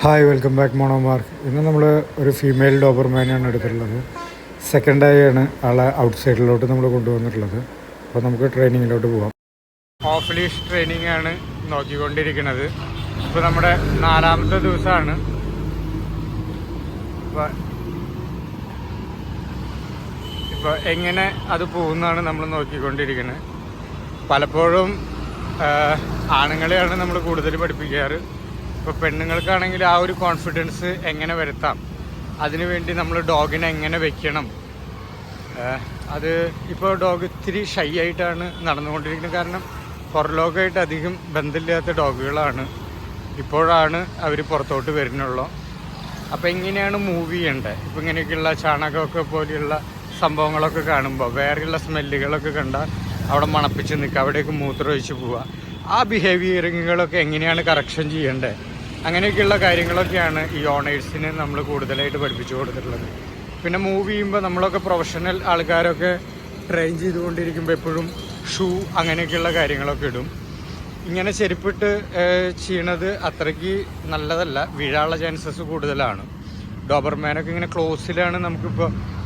Hi, welcome back മോണോമാർക്ക്. ഇന്ന് നമ്മൾ ഒരു ഫീമെയിൽ ഡോബർമാനാണ് എടുത്തിട്ടുള്ളത്. സെക്കൻഡായാണ് ആളെ ഔട്ട് സൈഡിലോട്ട് നമ്മൾ കൊണ്ടുവന്നിട്ടുള്ളത്. അപ്പോൾ നമുക്ക് ട്രെയിനിങ്ങിലോട്ട് പോകാം. ഓഫ് ലീഷ് ട്രെയിനിങ് ആണ് നോക്കിക്കൊണ്ടിരിക്കുന്നത്. ഇപ്പോൾ നമ്മുടെ 4ാമത്തെ ദിവസമാണ്. ഇപ്പോൾ എങ്ങനെ അത് പോകുന്നതാണ് നമ്മൾ നോക്കിക്കൊണ്ടിരിക്കുന്നത്. പലപ്പോഴും ആണുങ്ങളെയാണ് നമ്മൾ കൂടുതൽ പഠിപ്പിക്കാറ്. ഇപ്പോൾ പെണ്ണുങ്ങൾക്കാണെങ്കിൽ ആ ഒരു കോൺഫിഡൻസ് എങ്ങനെ വരുത്താം, അതിനുവേണ്ടി നമ്മൾ ഡോഗിനെ എങ്ങനെ വെക്കണം, അത് ഇപ്പോൾ ഡോഗ് ഇത്തിരി ഷൈ ആയിട്ടാണ് നടന്നുകൊണ്ടിരിക്കുന്നത്. കാരണം പുറലോകമായിട്ട് അധികം ബന്ധമില്ലാത്ത ഡോഗുകളാണ്. ഇപ്പോഴാണ് അവർ പുറത്തോട്ട് വരുന്നുള്ളൂ. അപ്പോൾ എങ്ങനെയാണ് മൂവ് ചെയ്യേണ്ടത്? ഇപ്പോൾ ഇങ്ങനെയൊക്കെയുള്ള ചാണകമൊക്കെ പോലെയുള്ള സംഭവങ്ങളൊക്കെ കാണുമ്പോൾ വേറെയുള്ള സ്മെല്ലുകളൊക്കെ കണ്ടാൽ അവിടെ മണപ്പിച്ച് നിൽക്കുക, അവിടേക്ക് മൂത്രം ഒഴിച്ച് പോവുക, ആ ബിഹേവിയറിങ്ങുകളൊക്കെ എങ്ങനെയാണ് കറക്ഷൻ ചെയ്യേണ്ടത്, അങ്ങനെയൊക്കെയുള്ള കാര്യങ്ങളൊക്കെയാണ് ഈ ഓണേഴ്സിന് നമ്മൾ കൂടുതലായിട്ട് പഠിപ്പിച്ചു കൊടുത്തിട്ടുള്ളത്. പിന്നെ മൂവ് ചെയ്യുമ്പോൾ നമ്മളൊക്കെ പ്രൊഫഷണൽ ആൾക്കാരൊക്കെ ട്രെയിൻ ചെയ്തുകൊണ്ടിരിക്കുമ്പോൾ എപ്പോഴും ഷൂ അങ്ങനെയൊക്കെയുള്ള കാര്യങ്ങളൊക്കെ ഇടും. ഇങ്ങനെ ചെരുപ്പിട്ട് ചെയ്യണത് അത്രയ്ക്ക് നല്ലതല്ല, വീഴാനുള്ള ചാൻസസ് കൂടുതലാണ്. ഡോബർമാനൊക്കെ ഇങ്ങനെ ക്ലോസിലാണ്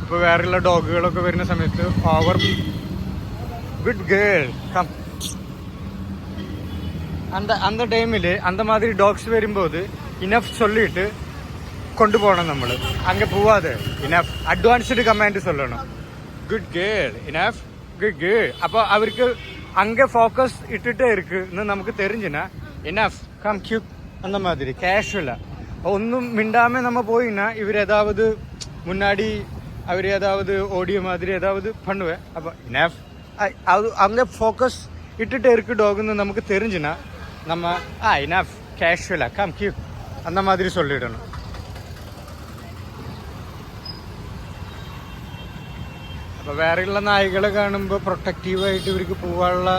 ഇപ്പോൾ വേറെയുള്ള ഡോഗുകളൊക്കെ വരുന്ന സമയത്ത് ഓവർ ഗുഡ് ഗേൾ കം அந்த டைமில் அந்த மாதிரி டாக்ஸ் வரும்போது இனஃப் சொல்லிட்டு கொண்டு போகணும். നമ്മൾ அங்கே போவாது. இனஃப் அட்வான்ஸ்டு கமாண்ட் சொல்லணும். Good girl, enough, good girl. அப்போ அவருக்கு அங்கே ஃபோக்கஸ் இட்டுட்டே இருக்குன்னு நமக்கு தெரிஞ்சுன்னா இனஃப் கம் கியூட் அந்த மாதிரி கேஷுவலாக ஒன்றும் மிண்டாமல் நம்ம போயின்னா இவர் ஏதாவது முன்னாடி அவர் ஏதாவது ஓடிய மாதிரி ஏதாவது பண்ணுவேன். அப்போ இனஃப் அது அங்கே ஃபோக்கஸ் இட்டுட்டே இருக்கு டாகுன்னு நமக்கு தெரிஞ்சுன்னா நம்ம இனஃப் கேஷுவலாக கம் கியூட் அந்த மாதிரி சொல்லிடணும். അപ്പോൾ വേറെയുള്ള നായ്കളെ കാണുമ്പോൾ പ്രൊട്ടക്റ്റീവായിട്ട് ഇവർക്ക് പോകാനുള്ള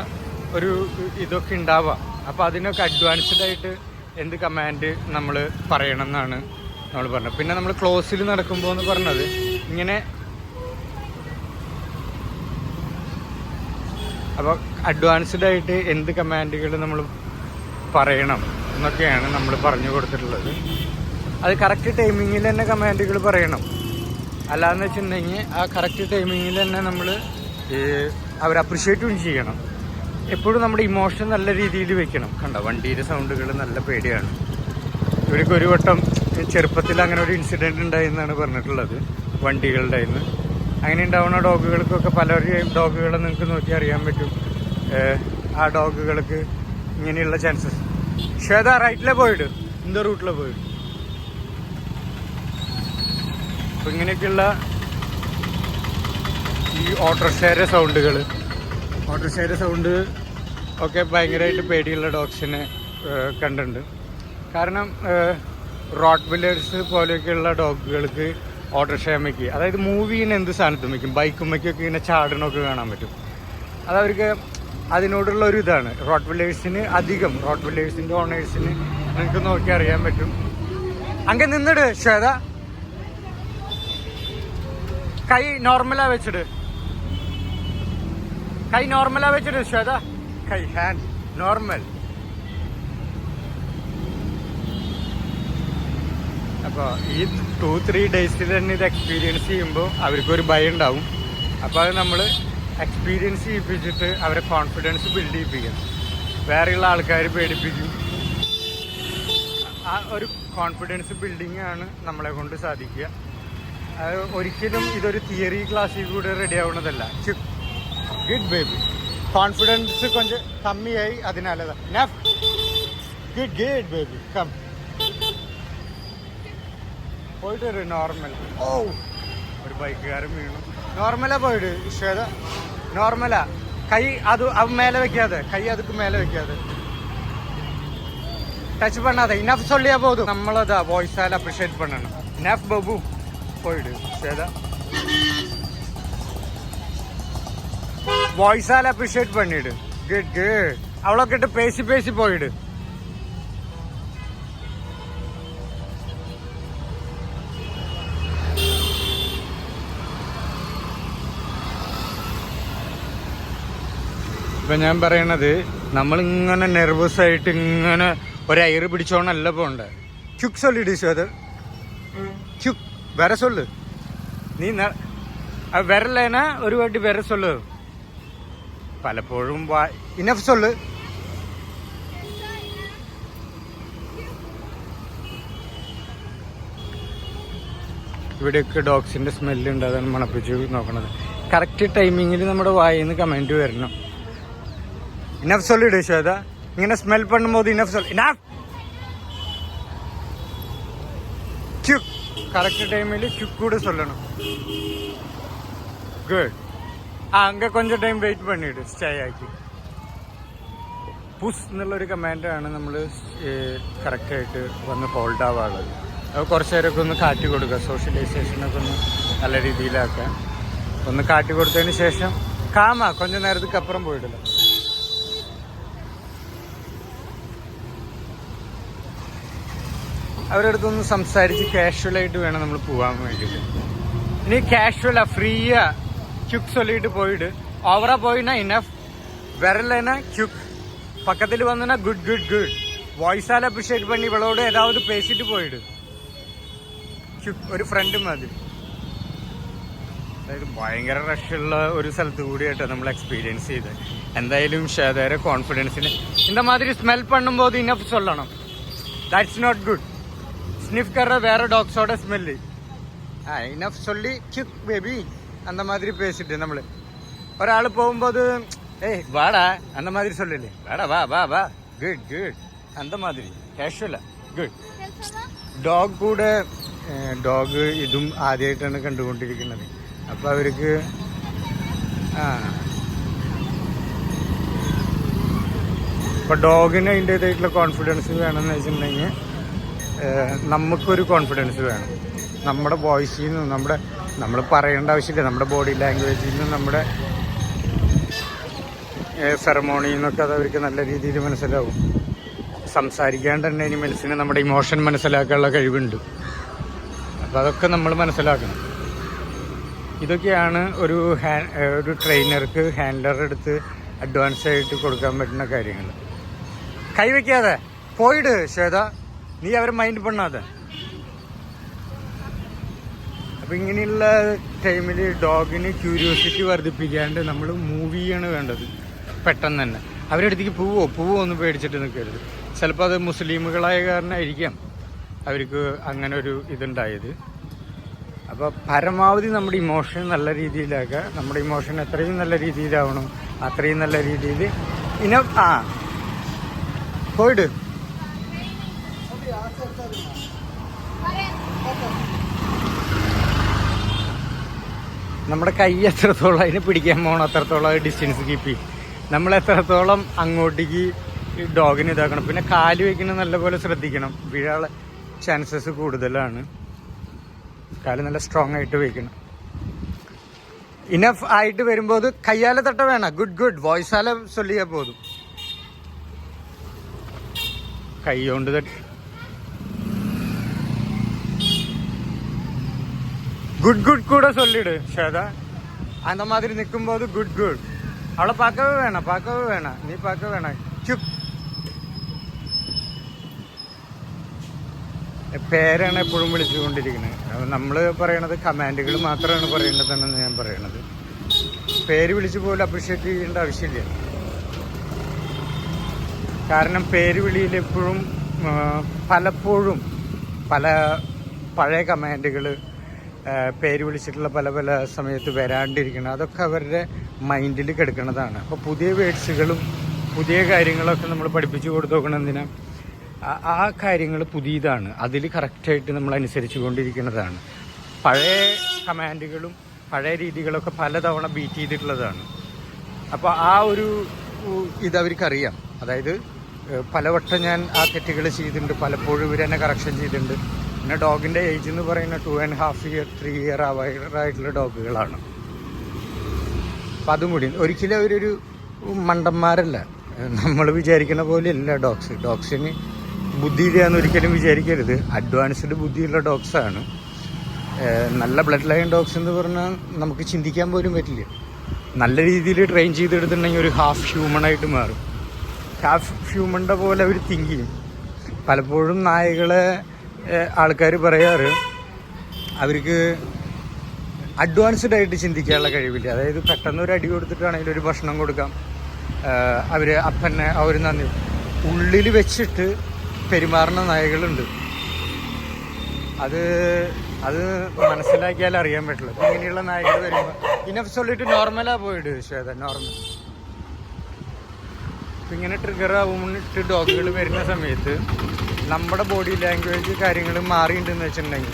ഒരു ഇതൊക്കെ ഉണ്ടാവാം. അപ്പോൾ അതിനൊക്കെ അഡ്വാൻസ്ഡ് ആയിട്ട് എന്ത് കമാൻഡ് നമ്മൾ പറയണം എന്നാണ് നമ്മൾ പറഞ്ഞത്. പിന്നെ നമ്മൾ ക്ലോസിൽ നടക്കുമ്പോൾ എന്ന് പറഞ്ഞത് ഇങ്ങനെ, അപ്പോൾ അഡ്വാൻസ്ഡ് ആയിട്ട് എന്ത് കമാൻഡുകൾ നമ്മൾ പറയണം എന്നൊക്കെയാണ് നമ്മൾ പറഞ്ഞു കൊടുത്തിട്ടുള്ളത്. അത് കറക്റ്റ് ടൈമിങ്ങിൽ തന്നെ കമാൻഡുകൾ പറയണം. അല്ലാന്ന് വെച്ചിട്ടുണ്ടെങ്കിൽ ആ കറക്റ്റ് ടൈമിങ്ങിൽ തന്നെ നമ്മൾ അവർ അപ്രിഷ്യേറ്റും ചെയ്യണം. എപ്പോഴും നമ്മുടെ ഇമോഷൻ നല്ല രീതിയിൽ വെക്കണം. കണ്ടോ, വണ്ടിയുടെ സൗണ്ടുകൾ നല്ല പേടിയാണ്. ഇവർക്ക് ഒരു വട്ടം ചെറുപ്പത്തിൽ അങ്ങനെ ഒരു ഇൻസിഡൻറ്റ് ഉണ്ടായെന്നാണ് പറഞ്ഞിട്ടുള്ളത്, വണ്ടികളുടെ നിന്ന്. അങ്ങനെ ഉണ്ടാവുന്ന ഡോഗുകൾക്കൊക്കെ പലരും ഡോഗുകളെ നിങ്ങൾക്ക് നോക്കി അറിയാൻ പറ്റും. ആ ഡോഗുകൾക്ക് ഇങ്ങനെയുള്ള ചാൻസസ്. ശ്വേത റൈറ്റിലെ പോയിട്ട് ഇന്ത റൂട്ടിലെ പോയിട്ട്. അപ്പം ഇങ്ങനെയൊക്കെയുള്ള ഈ ഓട്ടോറിക്ഷയുടെ സൗണ്ട് ഒക്കെ ഭയങ്കരമായിട്ട് പേടിയുള്ള ഡോഗ്സിനെ കണ്ടിട്ടുണ്ട്. കാരണം റോട്ട് വില്ലേഴ്സ് പോലെയൊക്കെയുള്ള ഡോഗുകൾക്ക് ഓട്ടോറിക്ഷയമ്മയ്ക്ക്, അതായത് മൂവ് ചെയ്യുന്ന എന്ത് സാധനത്തും വയ്ക്കും, ബൈക്കുമ്മയ്ക്കൊക്കെ ഇങ്ങനെ ചാടണമൊക്കെ കാണാൻ പറ്റും. അതവർക്ക് അതിനോടുള്ള ഒരു ഇതാണ്. റോട്ട് വില്ലേഴ്സിന് അധികം, റോട്ട് വില്ലേഴ്സിൻ്റെ ഓണേഴ്സിന് നിങ്ങൾക്ക് നോക്കി അറിയാൻ പറ്റും. അങ്ങനെ നിന്നിട് ശ്വേത, കൈ നോർമലാ വെച്ചിട്, കൈ നോർമലാ വെച്ചിട് ശ്വേത, കൈ ഹാൻഡ് നോർമൽ. അപ്പോൾ ഈ 2-3 ഡേയ്സിൽ തന്നെ ഇത് എക്സ്പീരിയൻസ് ചെയ്യുമ്പോൾ അവർക്കൊരു ഭയം ഉണ്ടാവും. അപ്പോൾ അത് നമ്മൾ എക്സ്പീരിയൻസ് ചെയ്യിപ്പിച്ചിട്ട് അവരെ കോൺഫിഡൻസ് ബിൽഡ് ചെയ്യിപ്പിക്കണം. വേറെയുള്ള ആൾക്കാർ പേടിപ്പിക്കും. ആ ഒരു കോൺഫിഡൻസ് ബിൽഡിങ് ആണ് നമ്മളെ കൊണ്ട് സാധിക്കുക. അത് ഒരിക്കലും ഇതൊരു തിയറി ക്ലാസ്സിൽ കൂടെ റെഡി ആവുന്നതല്ല. ഗുഡ് ബേബി, കോൺഫിഡൻസ് കൊഞ്ചം കമ്മിയായി, അതിനാലതാ ഗുഡ് ഗുഡ് ബേബി കം പോയിട്ട് നോർമൽ. ഓ, ഒരു ബൈക്കുകാരൻ വീണു. നോർമലാ പോയിട്ട് ശ്വേത, നോർമലാ. കൈ അത് മേലെ വെക്കാതെ, കൈ അതുക്ക് മേലെ വെക്കാതെ, ടച്ച് பண்ணாத. ഇനഫ് சொல்லியா போதும். നമ്മളതാ വോയിസാൽ അപ്രിഷിയേറ്റ് பண்ணணும். ഇനഫ് ബബു പോയിട് ശ്വേത, വോയിസാൽ അപ്രിഷിയേറ്റ് பண்ணிடு. Good good. அவளோக்கிட்ட பேசி பேசி போயிடு. ഇപ്പം ഞാൻ പറയണത്, നമ്മളിങ്ങനെ നെർവസ് ആയിട്ട് ഇങ്ങനെ ഒരു എയർ പിടിച്ചോണ്ടല്ല പോകണ്ടേ. ക്യുക്ക് சொல்லிடு ஷோதர் ക്യുക്ക് വേറെ சொல்லு നീ വിരലേന ഒരു വാട്ടി വേറെ சொல்லு പലപ്പോഴും ഇനഫ് சொல்லு ഇവിടെയൊക്കെ ഡോഗ്സിൻ്റെ സ്മെല്ലുണ്ട്, അതാണ് മണപ്പിച്ച് നോക്കണത്. കറക്റ്റ് ടൈമിങ്ങിൽ നമ്മുടെ വായിൽ നിന്ന് കമൻറ്റ് വരണം. ഇനഫ് சொல்லிடு ஷோதா, ഇങ്ങനെ സ്മെൽ பண்ணும்போது ഇനഫ് சொல்லு. ഇനഫ് ക്യുക്ക്, കറക്റ്റ് ടൈമിൽ ക്യുക്ക് കൂടെ சொல்லணும். ഗുഡ്. അங்கே கொஞ்சம் ടൈം വെയിറ്റ് பண்ணிவிடு, സ്റ്റേ ആക്കി. പുഷ് എന്നുള്ളൊരു കമാൻഡാണ് നമ്മൾ കറക്റ്റായിട്ട് വന്ന് ഹോൾഡ് ആവാറുള്ളത്. അത് കുറച്ച് നേരമൊക്കെ ഒന്ന് കാട്ടി കൊടുക്കുക, സോഷ്യലൈസേഷനൊക്കെ ഒന്ന് നല്ല രീതിയിലാക്കാൻ. ഒന്ന് കാട്ടി കൊടുത്തതിന് ശേഷം கொஞ்சம் നേരത്തേക്ക് അപ്പുറം പോയിട്ടില്ല. അവരുടെ അടുത്തൊന്ന് സംസാരിച്ച് കാഷ്വലായിട്ട് വേണം നമ്മൾ പോകാൻ വേണ്ടിയിട്ട്. ഇനി കാഷ്വലാ ഫ്രീയാ ക്യുക്ക് சொல்லிட்டு പോയിട്. ഓവറാ പോയിനാ ഇനഫ്, വിരലേന ക്യുക്ക്, പക്കത്തിൽ വന്നാ ഗുഡ് ഗുഡ് ഗുഡ്. വോയിസാൽ അപ്രിഷിയേറ്റ് പണി ഇവളോട് ഏതാവത് പേശിട്ട് പോയിട്. ക്യുക്ക് ഒരു ഫ്രണ്ട് മതി. അതായത് ഭയങ്കര റഷുള്ള ഒരു സ്ഥലത്ത് കൂടിയായിട്ടാണ് നമ്മൾ എക്സ്പീരിയൻസ് ചെയ്തത്. എന്തായാലും ഷേതേരെ കോൺഫിഡൻസിന് இந்த மாதிரி ஸ்மெல் பண்ணும்போது ഇനഫ് சொல்லணும். That's not good. സ്നിഫ് കറ വേറെ ഡോഗ്സോടെ സ്മെല്ല് ഇനഫ് சொல்லி ക്യുക്ക് ബേബി அந்த மாதிரி பேசிட்டு നമ്മൾ ഒരാൾ പോകുമ്പോൾ അത് വാടാ அந்த மாதிரி சொல்லலே, വാടാ വാ വാ വാ ഗുഡ് ഗുഡ് அந்த மாதிரி കാഷ്വലാ ഗുഡ്. ഡോഗ് കൂടെ ഡോഗ് ഇതും ആദ്യമായിട്ടാണ് കണ്ടുകൊണ്ടിരിക്കുന്നത്. അപ്പോൾ അവർക്ക് ഇപ്പോൾ ഡോഗിന് അതിൻ്റേതായിട്ടുള്ള കോൺഫിഡൻസ് വേണമെന്ന് വെച്ചിട്ടുണ്ടെങ്കിൽ നമുക്കൊരു കോൺഫിഡൻസ് വേണം. നമ്മുടെ വോയിസിൽ നിന്നും നമ്മൾ പറയേണ്ട ആവശ്യമില്ല. നമ്മുടെ ബോഡി ലാംഗ്വേജിൽ നിന്നും നമ്മുടെ ഫെറമോണിൽ നിന്നൊക്കെ അത് അവർക്ക് നല്ല രീതിയിൽ മനസ്സിലാവും. സംസാരിക്കാണ്ട് തന്നെ അനിമൽസിന് നമ്മുടെ ഇമോഷൻ മനസ്സിലാക്കാനുള്ള കഴിവുണ്ട്. അപ്പോൾ അതൊക്കെ നമ്മൾ മനസ്സിലാക്കണം. ഇതൊക്കെയാണ് ഒരു ട്രെയിനർക്ക് ഹാൻഡ്ലറുടെ അടുത്ത് അഡ്വാൻസ് ആയിട്ട് കൊടുക്കാൻ പറ്റുന്ന കാര്യങ്ങൾ. കൈവയ്ക്കാതെ പോയിട് ശ്വേത, നീ അവരെ മൈൻഡ് പണ്ണാതെ. അപ്പം ഇങ്ങനെയുള്ള ടൈമിൽ ഡോഗിന് ക്യൂരിയോസിറ്റി വർദ്ധിപ്പിക്കാണ്ട് നമ്മൾ മൂവ് ചെയ്യാണ് വേണ്ടത്. പെട്ടെന്ന് തന്നെ അവരുടെ അടുത്തേക്ക് പൂവോ ഒന്ന് പേടിച്ചിട്ട് നിൽക്കരുത്. ചിലപ്പോൾ അത് മുസ്ലിമുകളായ കാരണമായിരിക്കാം അവർക്ക് അങ്ങനെ ഒരു ഇതുണ്ടായത്. അപ്പോൾ പരമാവധി നമ്മുടെ ഇമോഷൻ നല്ല രീതിയിലാക്കുക. നമ്മുടെ ഇമോഷൻ എത്രയും നല്ല രീതിയിലാവണം അത്രയും നല്ല രീതിയിൽ പോയിട്. നമ്മുടെ കൈ എത്രത്തോളം അതിനെ പിടിക്കാൻ പോകണം അത്രത്തോളം ഡിസ്റ്റൻസ് കീപ്പ് ചെയ്യും. നമ്മൾ എത്രത്തോളം അങ്ങോട്ടേക്ക് ഡോഗിന് ഇതാക്കണം. പിന്നെ കാല് വയ്ക്കുന്നത് നല്ലപോലെ ശ്രദ്ധിക്കണം, വീഴാനുള്ള ചാൻസസ് കൂടുതലാണ്. കാല് നല്ല സ്ട്രോങ് ആയിട്ട് വയ്ക്കണം. ഇനഫ് ആയിട്ട് വരുമ്പോൾ കയ്യാലെ തട്ട വേണം. ഗുഡ് ഗുഡ് വോയിസാലെ ചൊല്ലിയാ പോതും. കൈ കൊണ്ട് തട്ടി ഗുഡ് ഗുഡ് കൂടെ ചൊല്ലിട് ശ്വേത. அந்த மாதிரி നിൽക്കുമ്പോൾ ഗുഡ് ഗുഡ്. അവളെ പാക്കവേ വേണം നീ പാക്കവേ വേണം. ചുപ്പ്. പേരാണ് എപ്പോഴും വിളിച്ചുകൊണ്ടിരിക്കുന്നത്. നമ്മൾ പറയണത് കമാൻഡുകൾ മാത്രമാണ് പറയേണ്ടതെന്നാണ് ഞാൻ പറയണത്. പേര് വിളിച്ച് പോലും അപ്രിഷ്യേറ്റ് ചെയ്യേണ്ട ആവശ്യമില്ല. കാരണം പേര് വിളിയിൽ എപ്പോഴും പലപ്പോഴും പല പഴയ കമാൻഡുകൾ പേര് വിളിച്ചിട്ടുള്ള പല സമയത്ത് വരാണ്ടിരിക്കണം. അതൊക്കെ അവരുടെ മൈൻഡിൽ കിടക്കുന്നതാണ്. അപ്പോൾ പുതിയ വേർഡ്സുകളും പുതിയ കാര്യങ്ങളൊക്കെ നമ്മൾ പഠിപ്പിച്ചു കൊടുത്തു നോക്കണം. എന്തിനാ ആ കാര്യങ്ങൾ പുതിയതാണ്, അതിൽ കറക്റ്റായിട്ട് നമ്മൾ അനുസരിച്ചു കൊണ്ടിരിക്കുന്നതാണ്. പഴയ കമാൻഡുകളും പഴയ രീതികളൊക്കെ പലതവണ ബീറ്റ് ചെയ്തിട്ടുള്ളതാണ്. അപ്പോൾ ആ ഒരു ഇതവർക്കറിയാം. അതായത് പലവട്ടം ഞാൻ ആ തെറ്റുകൾ ചെയ്തിട്ടുണ്ട്, പലപ്പോഴും ഇവരെന്നെ കറക്ഷൻ ചെയ്തിട്ടുണ്ട്. പിന്നെ ഡോഗിൻ്റെ ഏജ് എന്ന് പറയുന്ന 2.5 year 3 year ആയിട്ടുള്ള ഡോഗുകളാണ്. അപ്പം അതും കൂടി ഒരിക്കലും അവരൊരു മണ്ടന്മാരല്ല, നമ്മൾ വിചാരിക്കുന്ന പോലെയല്ല ഡോഗ്സിന് ബുദ്ധിയില്ല എന്ന് ഒരിക്കലും വിചാരിക്കരുത്. അഡ്വാൻസ്ഡ് ബുദ്ധിയുള്ള ഡോഗ്സാണ്. നല്ല ബ്ലഡ് ലൈൻ ഡോഗ്സ് എന്ന് പറഞ്ഞാൽ നമുക്ക് ചിന്തിക്കാൻ പോലും പറ്റില്ല. നല്ല രീതിയിൽ ട്രെയിൻ ചെയ്തെടുത്തിട്ടുണ്ടെങ്കിൽ ഒരു ഹാഫ് ഹ്യൂമണായിട്ട് മാറും. ഹാഫ് ഹ്യൂമൻ്റെ പോലെ അവർ തിങ്ക് ചെയ്യും. പലപ്പോഴും നായകളെ ആൾക്കാർ പറയാറ് അവർക്ക് അഡ്വാൻസ്ഡ് ആയിട്ട് ചിന്തിക്കാനുള്ള കഴിവില്ല. അതായത് പെട്ടെന്ന് ഒരു അടി കൊടുത്തിട്ടാണെങ്കിൽ ഒരു ഭക്ഷണം കൊടുക്കാം, അവർ അപ്പന്നെ അവർ നന്ദി ഉള്ളിൽ വെച്ചിട്ട് പെരുമാറുന്ന നായകളുണ്ട്. അത് മനസ്സിലാക്കിയാൽ അറിയാൻ പറ്റില്ല. അപ്പം ഇങ്ങനെയുള്ള നായകൾ വരുമ്പോൾ ഇനഫ് ചൊല്ലിട്ട് നോർമലാണ് പോയിട്ട് ശ്വേത നോർമൽ. അപ്പം ഇങ്ങനെ ട്രിഗർ ആവുന്നിട്ട് ഡോഗുകൾ വരുന്ന സമയത്ത് നമ്മുടെ ബോഡി ലാംഗ്വേജ് കാര്യങ്ങൾ മാറിയിട്ടുണ്ടെന്ന് വെച്ചിട്ടുണ്ടെങ്കിൽ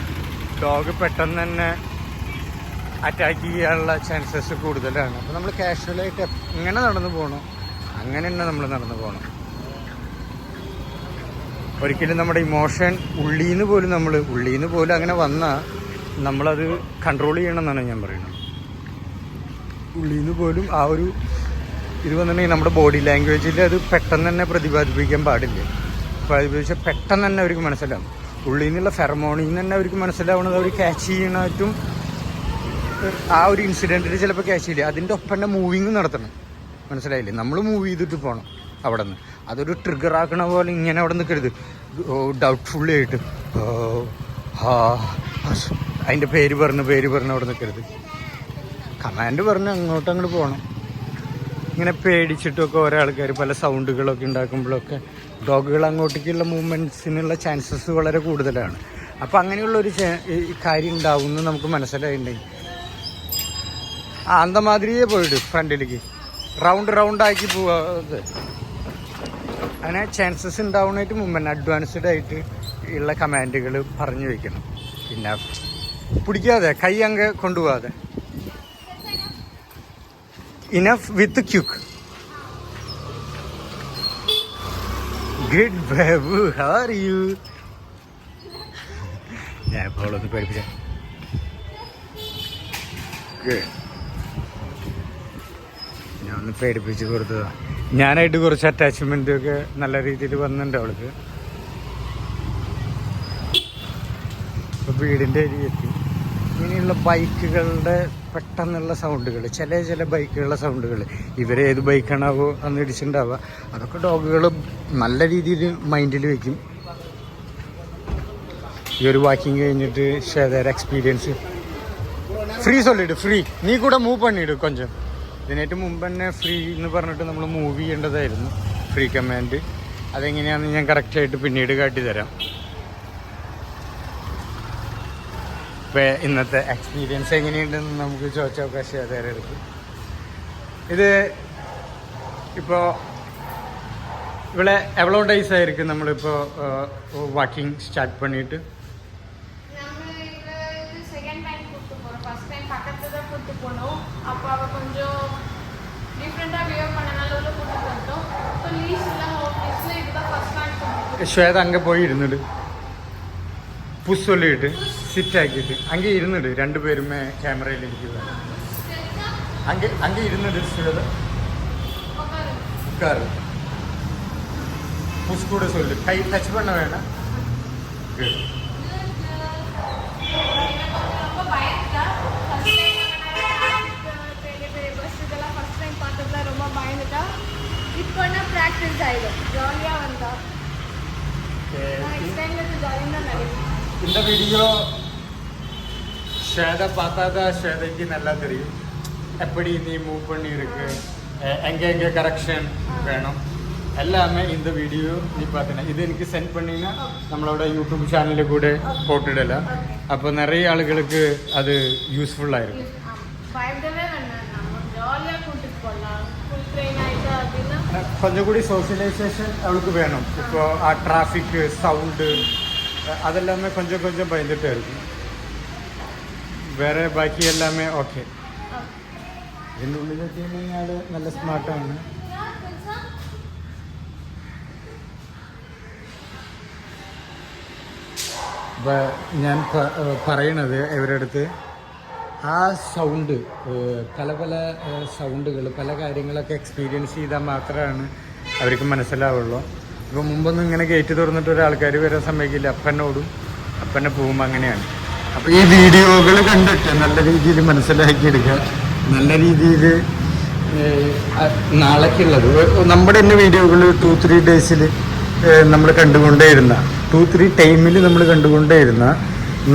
ഡോഗ് പെട്ടെന്ന് തന്നെ അറ്റാക്ക് ചെയ്യാനുള്ള ചാൻസസ് കൂടുതലാണ്. അപ്പോൾ നമ്മൾ കാഷ്വലായിട്ട് എങ്ങനെ നടന്നു പോകണോ അങ്ങനെ തന്നെ നമ്മൾ നടന്നു പോകണം. ഒരിക്കലും നമ്മുടെ ഇമോഷൻ ഉള്ളിൽ നിന്ന് പോലും അങ്ങനെ വന്നാൽ നമ്മളത് കൺട്രോൾ ചെയ്യണം എന്നാണ് ഞാൻ പറയുന്നത്. ഉള്ളിൽ നിന്ന് പോലും ആ ഒരു ഇത് വന്നിട്ടുണ്ടെങ്കിൽ നമ്മുടെ ബോഡി ലാംഗ്വേജിൽ അത് പെട്ടെന്ന് തന്നെ പ്രതിപാദിപ്പിക്കാൻ പാടില്ല. പ്രതിപാദിച്ചാൽ പെട്ടെന്ന് തന്നെ അവർക്ക് മനസ്സിലാവും. ഉള്ളിൽ നിന്നുള്ള ഫെറമോണിൽ നിന്ന് തന്നെ അവർക്ക് മനസ്സിലാവുന്നത് അവർ ക്യാച്ച് ചെയ്യണമായിട്ടും ആ ഒരു ഇൻസിഡൻറ്റിൽ ചിലപ്പോൾ ക്യാച്ച് ചെയ്യില്ല. അതിൻ്റെ ഒപ്പം തന്നെ മൂവിങ് നടത്തണം. മനസ്സിലായില്ലേ? നമ്മൾ മൂവ് ചെയ്തിട്ട് പോകണം അവിടെ നിന്ന്. അതൊരു ട്രിഗർ ആക്കണ പോലെ ഇങ്ങനെ അവിടെ നിൽക്കരുത്. ഡൗട്ട്ഫുള്ളി ആയിട്ട് അതിൻ്റെ പേര് പറഞ്ഞ് അവിടെ നിൽക്കരുത്. കമാൻഡ് പറഞ്ഞ് അങ്ങോട്ട് പോകണം. ഇങ്ങനെ പേടിച്ചിട്ടൊക്കെ ഓരോ ആൾക്കാർ പല സൗണ്ടുകളൊക്കെ ഉണ്ടാക്കുമ്പോഴൊക്കെ ഡോഗുകൾ അങ്ങോട്ടേക്കുള്ള മൂവ്മെൻറ്റ്സിനുള്ള ചാൻസസ് വളരെ കൂടുതലാണ്. അപ്പോൾ അങ്ങനെയുള്ളൊരു കാര്യം ഉണ്ടാവുമെന്ന് നമുക്ക് മനസ്സിലായിട്ടുണ്ടെങ്കിൽ അന്തമാതിരിയേ പോയിട്ട് ഫ്രണ്ടിലേക്ക് റൗണ്ടാക്കി പോവാതെ അങ്ങനെ ചാൻസസ് ഉണ്ടാവുന്നതായിട്ട് മുമ്പ് തന്നെ അഡ്വാൻസ്ഡ് ആയിട്ട് ഉള്ള കമാൻഡുകൾ പറഞ്ഞു വയ്ക്കണം. പിന്നെ പിടിക്കാതെ കൈ അങ്ങ് കൊണ്ടുപോകാതെ enough with quick. Good Babu, how are you? ഞാൻ ഇപ്പോൾ ഒന്ന് പഠിപ്പിച്ച ഞാൻ ഒന്ന് പേടിപ്പിച്ച് കൊടുത്തതാണ്. ഞാനായിട്ട് കുറച്ച് അറ്റാച്ച്മെൻ്റൊക്കെ നല്ല രീതിയിൽ വന്നിട്ടുണ്ട് അവൾക്ക്. ഇപ്പോൾ വീടിൻ്റെ ഏരിയ എത്തി. ഇങ്ങനെയുള്ള ബൈക്കുകളുടെ പെട്ടെന്നുള്ള സൗണ്ടുകൾ, ചില ബൈക്കുകളുടെ സൗണ്ടുകൾ, ഇവരേത് ബൈക്കാണാവോ അന്ന് ഇടിച്ചിട്ടുണ്ടാവുക, അതൊക്കെ ഡോഗുകൾ നല്ല രീതിയിൽ മൈൻഡിൽ വയ്ക്കും. ഈ ഒരു വാക്കിങ് കഴിഞ്ഞിട്ട് ഷെയർ എക്സ്പീരിയൻസ് ഫ്രീ സൊല്ലിട്ട് ഫ്രീ നീ കൂടെ മൂവ് പണിയിടും കൊഞ്ചം. ഇതിനായിട്ട് മുമ്പ് തന്നെ ഫ്രീ എന്ന് പറഞ്ഞിട്ട് നമ്മൾ മൂവ് ചെയ്യേണ്ടതായിരുന്നു. ഫ്രീ കമാൻഡ് അതെങ്ങനെയാണെന്ന് ഞാൻ കറക്റ്റായിട്ട് പിന്നീട് കാട്ടിത്തരാം. ഇപ്പോൾ ഇന്നത്തെ എക്സ്പീരിയൻസ് എങ്ങനെയുണ്ടെന്ന് നമുക്ക് ചോദിച്ചൊക്കെ ഷെയർ എടുക്കും. ഇത് ഇപ്പോൾ ഇവിടെ എവ്വളോ ഡേയ്സ് ആയിരിക്കും നമ്മളിപ്പോൾ വാക്കിംഗ് സ്റ്റാർട്ട് பண்ணிட்டு? ശ്വേത അങ്ങ് പോയി ഇരുന്നിട്ട് പുഷ് சொல்லிட்டு സിറ്റ് ആക്കിയിട്ട് അങ്ങ് ഇരുന്നിട്ട് രണ്ടുപേരുമേ ക്യാമറയിൽ ഇരിക്കുക. അങ്ങ് ഇരുന്നിട്ട് ശ്വേത ഉட்காரு புஷ் கூட சொல்லு, கை டச் பண்ண வேணாம். இந்த வீடியோ ஷேதை பார்த்தா தான் ஷேதைக்கு நல்லா தெரியும் எப்படி நீ மூவ் பண்ணி இருக்கு, எங்கே கரெக்ஷன் வேணும் எல்லாமே இந்த வீடியோ நீ பார்த்தீங்கன்னா இது எனக்கு சென்ட் பண்ணிங்கன்னா நம்மளோட யூடியூப் சேனலில் கூட போட்டுடலாம். அப்போ நிறைய ஆளுகளுக்கு அது யூஸ்ஃபுல்லாக இருக்கும். கொஞ்சம் കൂടി സോഷ്യലൈസേഷൻ അവൾക്ക് വേണം. ഇപ്പോൾ ആ ട്രാഫിക് സൗണ്ട് അതെല്ലാമേ കൊഞ്ചം ഭയന്നിട്ടായിരിക്കും. വേറെ ബാക്കി എല്ലാമേ ഓക്കെ. ഇതിൻ്റെ ഉള്ളിലെത്തി കഴിഞ്ഞാൽ നല്ല സ്മാർട്ടാണ്. ഞാൻ പറയണത് ഇവരുടെ അടുത്ത് ആ സൗണ്ട് പല സൗണ്ടുകൾ പല കാര്യങ്ങളൊക്കെ എക്സ്പീരിയൻസ് ചെയ്താൽ മാത്രമാണ് അവർക്ക് മനസ്സിലാവുള്ളൂ. ഇപ്പോൾ മുമ്പൊന്നും ഇങ്ങനെ ഗേറ്റ് തുറന്നിട്ട് ഒരാൾക്കാർ വരാൻ സമ്മതിക്കില്ല. അപ്പനെ പോവും അങ്ങനെയാണ്. അപ്പോൾ ഈ വീഡിയോകൾ കണ്ടിട്ട് നല്ല രീതിയിൽ മനസ്സിലാക്കിയെടുക്കുക. നല്ല രീതിയിൽ നാളേക്കുള്ളത് നമ്മുടെ തന്നെ വീഡിയോകൾ 2-3 ഡേയ്സിൽ നമ്മൾ കണ്ടുകൊണ്ടേയിരുന്ന 2-3 ടൈമിൽ നമ്മൾ കണ്ടുകൊണ്ടേയിരുന്ന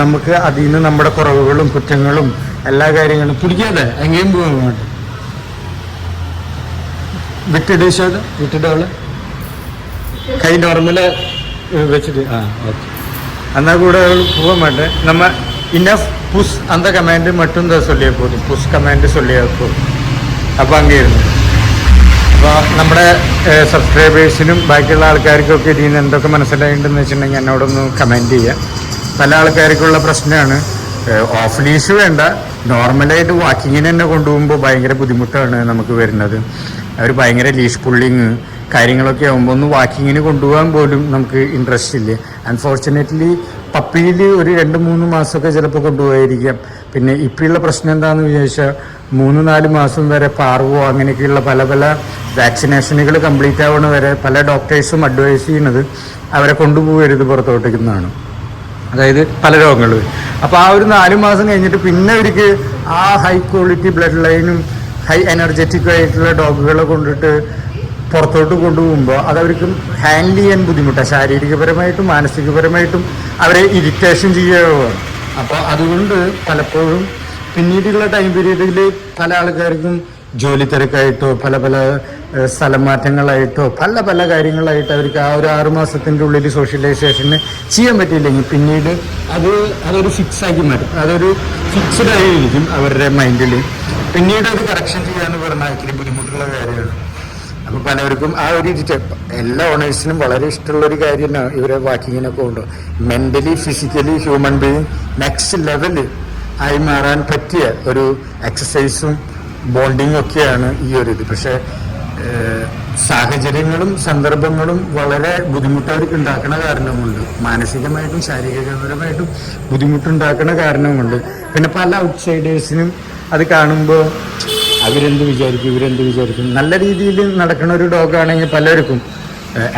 നമുക്ക് അതിൽ നിന്ന് നമ്മുടെ കുറവുകളും കുറ്റങ്ങളും എല്ലാ കാര്യങ്ങളും പിടിക്കാതെ എങ്ങനെയും പോകാൻ വേണ്ട വിട്ടിടവള് കൈ നോർമല് വെച്ചിട്ട് ഓക്കെ എന്നാൽ കൂടെ போக மாட்டேன் நம்ம இனஃப் புஷ் அந்த கமாண்ட் மட்டும் தான் சொல்லிய போதும் புஷ் கമാൻഡ് சொல்லிയ போதுം അപ്പോൾ അങ്ങനെ ഇരുന്നു അപ്പോൾ നമ്മുടെ സബ്സ്ക്രൈബേഴ്സിനും ബാക്കിയുള്ള ആൾക്കാർക്കൊക്കെ ഇതിൽ നിന്ന് എന്തൊക്കെ മനസ്സിലായിട്ടുണ്ടെന്ന് വെച്ചിട്ടുണ്ടെങ്കിൽ എന്നോടൊന്ന് കമൻറ്റ് ചെയ്യുക. പല ആൾക്കാർക്കുള്ള പ്രശ്നമാണ് ഓഫ് ലീഷ് വേണ്ട, നോർമലായിട്ട് വാക്കിങ്ങിന് തന്നെ കൊണ്ടുപോകുമ്പോൾ ഭയങ്കര ബുദ്ധിമുട്ടാണ് നമുക്ക് വരുന്നത്. അവർ ഭയങ്കര ലീഷ് പുള്ളിങ് കാര്യങ്ങളൊക്കെ ആകുമ്പോൾ ഒന്ന് വാക്കിങ്ങിന് കൊണ്ടുപോകാൻ പോലും നമുക്ക് ഇൻട്രസ്റ്റ് ഇല്ല. അൺഫോർച്ചുനേറ്റ്ലി പപ്പിയിൽ ഒരു 2-3 മാസമൊക്കെ ചിലപ്പോൾ കൊണ്ടുപോയിരിക്കാം. പിന്നെ ഇപ്പോഴുള്ള പ്രശ്നം എന്താണെന്ന് വിചാരിച്ചാൽ 3-4 മാസം വരെ പാർവോ അങ്ങനെയൊക്കെയുള്ള പല പല വാക്സിനേഷനുകൾ കംപ്ലീറ്റ് ആവണ വരെ പല ഡോക്ടേഴ്സും അഡ്വൈസ് ചെയ്യുന്നത് അവരെ കൊണ്ടുപോകരുത് പുറത്തോട്ടേക്കെന്നാണ്. അതായത് പല രോഗങ്ങൾ. അപ്പോൾ ആ ഒരു 4 മാസം കഴിഞ്ഞിട്ട് പിന്നെ അവർക്ക് ആ ഹൈ ക്വാളിറ്റി ബ്ലഡ് ലൈനും ഹൈ എനർജറ്റിക് ആയിട്ടുള്ള ഡോഗുകളെ കൊണ്ടിട്ട് പുറത്തോട്ട് കൊണ്ടുപോകുമ്പോൾ അതവർക്ക് ഹാൻഡിൽ ചെയ്യാൻ ബുദ്ധിമുട്ടാണ്. ശാരീരികപരമായിട്ടും മാനസികപരമായിട്ടും അവരെ ഇറിറ്റേഷൻ ചെയ്യുകയാണ്. അപ്പോൾ അതുകൊണ്ട് പലപ്പോഴും പിന്നീടുള്ള ടൈം പീരീഡിൽ പല ആൾക്കാർക്കും ജോലി തിരക്കായിട്ടോ പല പല സ്ഥലം മാറ്റങ്ങളായിട്ടോ പല പല കാര്യങ്ങളായിട്ട് അവർക്ക് ആ ഒരു 6 മാസത്തിൻ്റെ ഉള്ളിൽ സോഷ്യലൈസേഷന് ചെയ്യാൻ പറ്റിയില്ലെങ്കിൽ പിന്നീട് അതൊരു ഫിക്സാക്കി മാറ്റും. അതൊരു ഫിക്സ്ഡ് ആയിരിക്കും അവരുടെ മൈൻഡിൽ. പിന്നീട് അത് കറക്ഷൻ ചെയ്യാന്ന് പറഞ്ഞാൽ ഇത്തിരി ബുദ്ധിമുട്ടുള്ള കാര്യമാണ്. അപ്പോൾ പലർക്കും ആ ഒരു എല്ലാ ഓണേഴ്സിനും വളരെ ഇഷ്ടമുള്ളൊരു കാര്യമാണ് ഇവരെ വാക്കിങ്ങിനൊക്കെ കൊണ്ട് mentally physically human being next level ആയി മാറാൻ പറ്റിയ ഒരു എക്സസൈസും ബോണ്ടിങ്ങും ഒക്കെയാണ് ഈ ഒരു ഇത്. പക്ഷേ സാഹചര്യങ്ങളും സന്ദർഭങ്ങളും വളരെ ബുദ്ധിമുട്ടവർക്ക് ഉണ്ടാക്കുന്ന കാരണമുണ്ട്. മാനസികമായിട്ടും ശാരീരികപരമായിട്ടും ബുദ്ധിമുട്ടുണ്ടാക്കുന്ന കാരണമുണ്ട്. പിന്നെ പല ഔട്ട്സൈഡേഴ്സിനും അത് കാണുമ്പോൾ അവരെന്ത് വിചാരിക്കും. നല്ല രീതിയിൽ നടക്കുന്ന ഒരു ഡോഗാണെങ്കിൽ പലർക്കും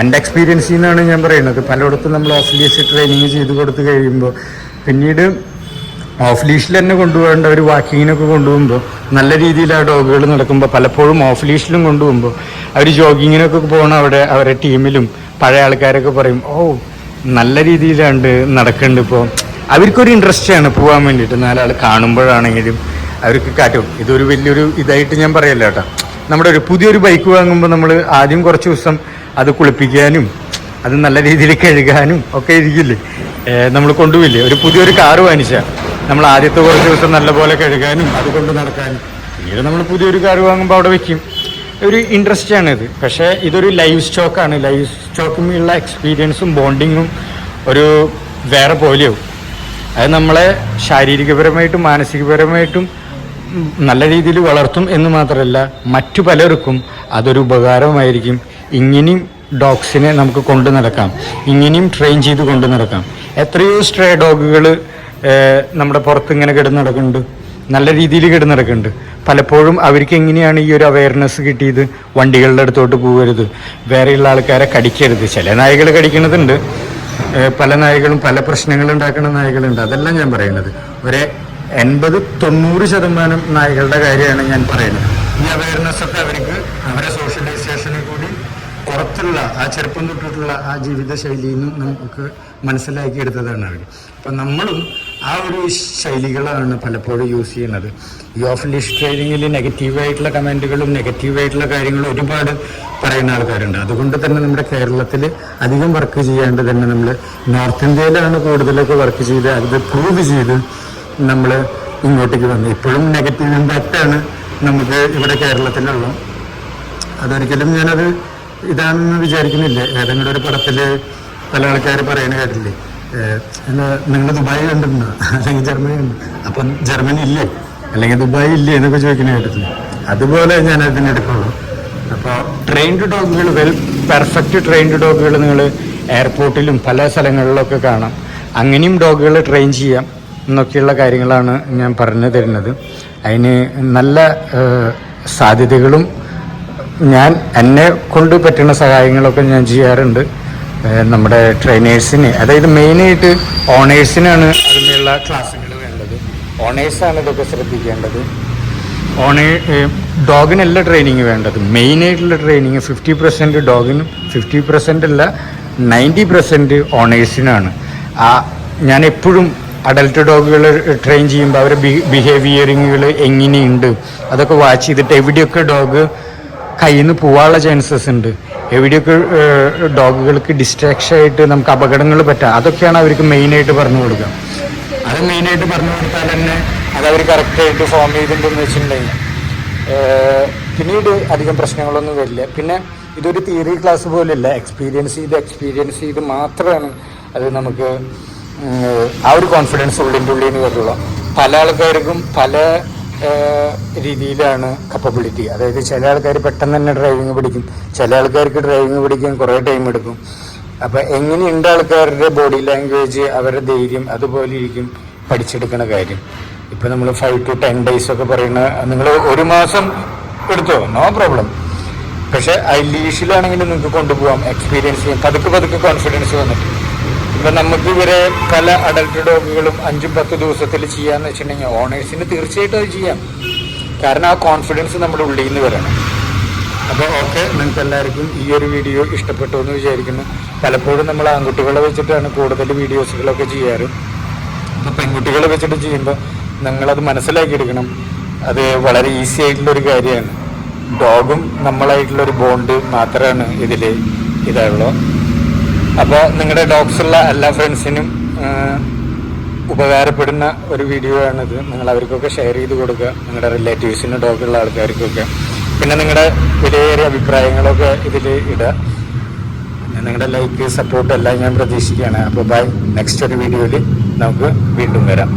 എൻ്റെ എക്സ്പീരിയൻസിൽ നിന്നാണ് ഞാൻ പറയുന്നത്. പലയിടത്തും നമ്മൾ ഓഫ് ലീഷ് ട്രെയിനിങ് ചെയ്ത് കൊടുത്ത് കഴിയുമ്പോൾ പിന്നീട് ഓഫ് ലീഷിൽ തന്നെ കൊണ്ടുപോകേണ്ട ഒരു വാക്കിങ്ങിനൊക്കെ കൊണ്ടുപോകുമ്പോൾ നല്ല രീതിയിൽ ആ ഡോഗുകൾ നടക്കുമ്പോൾ പലപ്പോഴും ഓഫ് ലീഷിലും കൊണ്ടുപോകുമ്പോൾ അവർ ജോഗിങ്ങിനൊക്കെ പോകണം. അവിടെ അവരുടെ ടീമിലും പഴയ ആൾക്കാരൊക്കെ പറയും നല്ല രീതിയിലാണ് നടക്കുന്നുണ്ട്. ഇപ്പോൾ അവർക്കൊരു ഇൻട്രസ്റ്റാണ് പോകാൻ വേണ്ടിയിട്ട്. 4 ആൾ കാണുമ്പോഴാണെങ്കിലും അവർക്ക് കാറ്റും. ഇതൊരു വലിയൊരു ഇതായിട്ട് ഞാൻ പറയല്ല കേട്ടോ. നമ്മുടെ ഒരു പുതിയൊരു ബൈക്ക് വാങ്ങുമ്പോൾ നമ്മൾ ആദ്യം കുറച്ച് ദിവസം അത് കുളിപ്പിക്കാനും അത് നല്ല രീതിയിൽ കഴുകാനും ഒക്കെ ഇരിക്കില്ലേ, നമ്മൾ കൊണ്ടുപോയില്ലേ. ഒരു പുതിയൊരു കാറ് വാങ്ങിച്ചാൽ നമ്മൾ ആദ്യത്തെ കുറച്ച് ദിവസം നല്ലപോലെ കഴുകാനും അത് കൊണ്ട് നടക്കാനും. പിന്നീട് നമ്മൾ പുതിയൊരു കാറ് വാങ്ങുമ്പോൾ അവിടെ വെക്കും. ഒരു ഇൻട്രസ്റ്റ് ആണ് ഇത്. പക്ഷേ ഇതൊരു ലൈവ് സ്റ്റോക്കാണ്. ലൈവ് സ്റ്റോക്കുമുള്ള എക്സ്പീരിയൻസും ബോണ്ടിങ്ങും ഒരു വേറെ പോലെയാവും. അത് നമ്മളെ ശാരീരികപരമായിട്ടും മാനസികപരമായിട്ടും നല്ല രീതിയിൽ വളർത്തും എന്ന് മാത്രമല്ല മറ്റു പലർക്കും അതൊരു ഉപകാരമായിരിക്കും. ഇങ്ങനെയും ഡോഗ്സിനെ നമുക്ക് കൊണ്ടു നടക്കാം, ഇങ്ങനെയും ട്രെയിൻ ചെയ്ത് കൊണ്ടു നടക്കാം. എത്രയോ സ്ട്രേ ഡോഗുകൾ നമ്മുടെ പുറത്ത് ഇങ്ങനെ കിടന്ന് നടക്കുന്നുണ്ട്, നല്ല രീതിയിൽ കിടന്ന് നടക്കുന്നുണ്ട്. പലപ്പോഴും അവർക്ക് എങ്ങനെയാണ് ഈ ഒരു അവയർനെസ് കിട്ടിയത്? വണ്ടികളുടെ അടുത്തോട്ട് പോകരുത്, വേറെയുള്ള ആൾക്കാരെ കടിക്കരുത്. ചില നായകൾ കടിക്കുന്നതുണ്ട്, പല നായകളും പല പ്രശ്നങ്ങൾ ഉണ്ടാക്കുന്ന നായകളുണ്ട്. അതെല്ലാം ഞാൻ പറയുന്നത് ഒരു 80-90% നായകളുടെ കാര്യമാണ് ഞാൻ പറയുന്നത്. ഈ അവയർനെസ് ഒക്കെ അവർക്ക് അവരെ സോഷ്യലൈസേഷനിൽ കൂടി പുറത്തുള്ള ആ ചെറുപ്പം തൊട്ടിട്ടുള്ള ആ ജീവിത ശൈലിയിൽ നിന്നും നമുക്ക് മനസ്സിലാക്കിയെടുത്തതാണ് അവർ. അപ്പം നമ്മളും ആ ഒരു ശൈലികളാണ് പലപ്പോഴും യൂസ് ചെയ്യുന്നത്. ഈ ഓഫ് ലീഷ് ട്രെയിനിങ്ങിൽ നെഗറ്റീവായിട്ടുള്ള കമൻറ്റുകളും നെഗറ്റീവായിട്ടുള്ള കാര്യങ്ങളും ഒരുപാട് പറയുന്ന ആൾക്കാരുണ്ട്. അതുകൊണ്ട് തന്നെ നമ്മുടെ കേരളത്തിൽ അധികം വർക്ക് ചെയ്യാണ്ട് തന്നെ നമ്മൾ നോർത്ത് ഇന്ത്യയിലാണ് കൂടുതലൊക്കെ വർക്ക് ചെയ്ത് അത് പ്രൂവ് ചെയ്ത് നമ്മൾ ഇങ്ങോട്ടേക്ക് വന്നു. ഇപ്പോഴും നെഗറ്റീവ് ഇമ്പാക്റ്റാണ് നമുക്ക് ഇവിടെ കേരളത്തിലുള്ള. അതൊരിക്കലും ഞാനത് ഇതാണെന്ന് വിചാരിക്കുന്നില്ല. ഏതെങ്കിലും ഒരു പടത്തിൽ പല ആൾക്കാർ പറയുന്ന കേട്ടില്ലേ, നിങ്ങൾ ദുബായ് കണ്ടിട്ടുണ്ടോ അല്ലെങ്കിൽ ജർമ്മനി ഉണ്ട്, അപ്പം ജർമ്മനി ഇല്ലേ അല്ലെങ്കിൽ ദുബായ് ഇല്ലേ എന്നൊക്കെ ചോദിക്കുന്ന കേട്ടിട്ടില്ല. അതുപോലെ ഞാൻ അതിനെടുക്കുള്ളൂ. അപ്പോൾ ട്രെയിൻഡ് ഡോഗുകൾ, പെർഫെക്റ്റ് ട്രെയിൻഡ് ഡോഗുകൾ നിങ്ങൾ എയർപോർട്ടിലും പല സ്ഥലങ്ങളിലൊക്കെ കാണാം. അങ്ങനെയും ഡോഗുകളെ ട്രെയിൻ ചെയ്യാം എന്നൊക്കെയുള്ള കാര്യങ്ങളാണ് ഞാൻ പറഞ്ഞു തരുന്നത്. അതിന് നല്ല സാധ്യതകളും ഞാൻ എന്നെ കൊണ്ട് പറ്റുന്ന സഹായങ്ങളൊക്കെ ഞാൻ ചെയ്യാറുണ്ട്. നമ്മുടെ ട്രെയിനേഴ്സിന്, അതായത് മെയിനായിട്ട് ഓണേഴ്സിനാണ് അതിനുള്ള ക്ലാസ്സുകൾ വേണ്ടത്. ഓണേഴ്സാണ് ഇതൊക്കെ ശ്രദ്ധിക്കേണ്ടത്. ഡോഗിനല്ല ട്രെയിനിങ് വേണ്ടത്. മെയിനായിട്ടുള്ള ട്രെയിനിങ് 50% ഡോഗിനും 50% അല്ല 90% ഓണേഴ്സിനാണ്. ഞാൻ എപ്പോഴും അഡൽട്ട് ഡോഗുകൾ ട്രെയിൻ ചെയ്യുമ്പോൾ അവരുടെ ബിഹേവിയറിങ്ങുകൾ എങ്ങനെയുണ്ട് അതൊക്കെ വാച്ച് ചെയ്തിട്ട് എവിടെയൊക്കെ ഡോഗ് കയ്യിൽ നിന്ന് പോകാനുള്ള ചാൻസസ് ഉണ്ട്, എവിടെയൊക്കെ ഡോഗുകൾക്ക് ഡിസ്ട്രാക്ഷൻ ആയിട്ട് നമുക്ക് അപകടങ്ങൾ പറ്റാം, അതൊക്കെയാണ് അവർക്ക് മെയിനായിട്ട് പറഞ്ഞു കൊടുക്കുക. അത് മെയിനായിട്ട് പറഞ്ഞു കൊടുത്താൽ തന്നെ അത് അവർ കറക്റ്റായിട്ട് ഫോം ചെയ്തിട്ടുണ്ടെന്ന് വെച്ചിട്ടുണ്ടെങ്കിൽ പിന്നീട് അധികം പ്രശ്നങ്ങളൊന്നും വരില്ല. പിന്നെ ഇതൊരു തിയറി ക്ലാസ് പോലെയല്ല, എക്സ്പീരിയൻസ് ചെയ്ത് മാത്രമാണ് അത് നമുക്ക് ആ ഒരു കോൺഫിഡൻസ് ഉള്ളിൻ്റെ ഉള്ളിൽ നിന്ന് വരുള്ളൂ. പല ആൾക്കാർക്കും പല രീതിയിലാണ് കപ്പബിലിറ്റി. അതായത് ചില ആൾക്കാർ പെട്ടെന്ന് തന്നെ ഡ്രൈവിങ് പഠിക്കും, ചില ആൾക്കാർക്ക് ഡ്രൈവിങ് പഠിക്കാൻ കുറേ ടൈം എടുക്കും. അപ്പോൾ എങ്ങനെയുണ്ട് ആൾക്കാരുടെ ബോഡി ലാംഗ്വേജ്, അവരുടെ ധൈര്യം അതുപോലെ ഇരിക്കും പഠിച്ചെടുക്കുന്ന കാര്യം. ഇപ്പോൾ നമ്മൾ 5 to 10 days ഒക്കെ പറയുന്ന, നിങ്ങൾ 1 മാസം എടുത്തോ, നോ പ്രോബ്ലം. പക്ഷേ ലീഷിലാണെങ്കിൽ നിങ്ങൾക്ക് കൊണ്ടുപോകാം, എക്സ്പീരിയൻസ് ചെയ്യാം, പതുക്കെ കോൺഫിഡൻസ് വന്നിട്ട്. ഇപ്പം നമുക്ക് ഇവരെ പല അഡൽട്ട് ഡോഗുകളും 5-10 ദിവസത്തിൽ ചെയ്യാന്ന് വെച്ചിട്ടുണ്ടെങ്കിൽ ഓണേഴ്സിന് തീർച്ചയായിട്ടും അത് ചെയ്യാം. കാരണം ആ കോൺഫിഡൻസ് നമ്മുടെ ഉള്ളിൽ നിന്ന് വരണം. അപ്പോൾ ഓക്കെ, നിങ്ങൾക്ക് എല്ലാവർക്കും ഈ ഒരു വീഡിയോ ഇഷ്ടപ്പെട്ടു എന്ന് വിചാരിക്കുന്നു. പലപ്പോഴും നമ്മൾ ആൺകുട്ടികളെ വെച്ചിട്ടാണ് കൂടുതൽ വീഡിയോസുകളൊക്കെ ചെയ്യാറ്. അപ്പോൾ പെൺകുട്ടികളെ വെച്ചിട്ട് ചെയ്യുമ്പോൾ നിങ്ങളത് മനസ്സിലാക്കിയെടുക്കണം, അത് വളരെ ഈസി ആയിട്ടുള്ളൊരു കാര്യമാണ്. ഡോഗും നമ്മളായിട്ടുള്ളൊരു ബോണ്ട് മാത്രമാണ് ഇതിൽ ഇതായുള്ളൂ. അപ്പോൾ നിങ്ങളുടെ ഡോഗ്സുള്ള എല്ലാ ഫ്രണ്ട്സിനും ഉപകാരപ്പെടുന്ന ഒരു വീഡിയോ ആണിത്. നിങ്ങൾ അവർക്കൊക്കെ ഷെയർ ചെയ്ത് കൊടുക്കുക, നിങ്ങളുടെ റിലേറ്റീവ്സിന് ഡോഗുള്ള ആൾക്കാർക്കൊക്കെ. പിന്നെ നിങ്ങളുടെ വിലയേറിയ അഭിപ്രായങ്ങളൊക്കെ ഇതിൽ ഇടുക. പിന്നെ നിങ്ങളുടെ ലൈക്ക്, സപ്പോർട്ട് എല്ലാം ഞാൻ പ്രതീക്ഷിക്കുകയാണ്. അപ്പോൾ ബൈ, നെക്സ്റ്റ് ഒരു വീഡിയോയിൽ നമുക്ക് വീണ്ടും വരാം.